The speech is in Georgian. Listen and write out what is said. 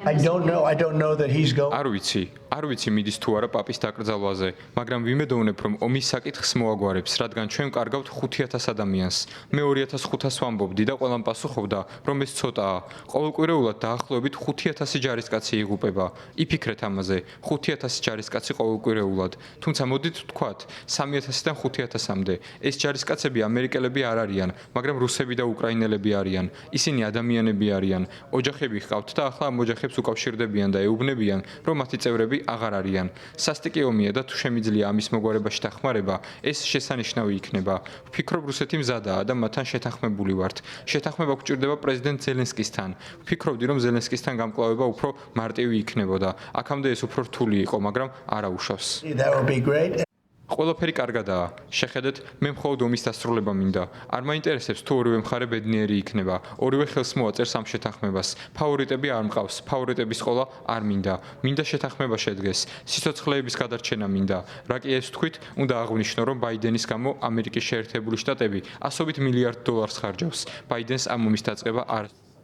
I don't know that he's going. არ ვიცი მიდის თუ არა პაპის დაკრძალვაზე, მაგრამ ვიმედოვნებ რომ ომის საკითხს მოაგვარებს, რადგან ჩვენ კარგავთ 5000 ადამიანს. მე 2500 ვამბობდი და ყველამ პასუხობდა, რომ ეს ცოტაა. ყოველკვირეულად დაახლოებით 5000 ჯარისკაცი იღუპება. იფიქრეთ ამაზე, 5000 ჯარისკაცი ყოველკვირეულად. თუმცა მოდით ვთქვათ, 3000-დან 5000-მდე. ეს ჯარისკაცები ამერიკელები არ არიან, მაგრამ რუსები და უკრაინელები არიან. ისინი ადამიანები არიან. ოჯახები ჰყავთ და ახლა ამ ოჯახებს უკავშირდებიან და ეუბნებიან, რომ მათი წევრები აღარ არიან. სასტიკი ომია და თუ შემიძლია ამის მოგვარებაში დახმარება, ეს შესანიშნავი იქნება. ვფიქრობ, რუსეთი მზადაა და მათთან შეთანხმებული ვართ. შეთანხმება გვჭირდება პრეზიდენტ ზელენსკისთან. ვფიქრობდი, რომ ზელენსკისთან გამკლავება უფრო მარტივი იქნებოდა. აქამდე ეს უფრო რთული იყო, მაგრამ არა უშავს. That would be great. ყველაფერი კარგადაა. შეხედეთ, მე მხოლოდ ომის დასრულება მინდა. არ მაინტერესებს თუ ორივე მხარე ბედნიერი იქნება. ორივე ხელს მოაწერს ამ შეთანხმებას. ფავორიტები არ მყავს. ფავორიტების ყოლა არ მინდა. მინდა შეთანხმება შედგეს. სიცოცხლეების გადარჩენა მინდა. რა კი ეს თქვით, უნდა აღვნიშნო, რომ ბაიდენის გამო ამერიკის შეერთებული შტატები ასობით $1 მილიარდ ხარჯავს. ბაიდენს ამ ომის დაწყება არ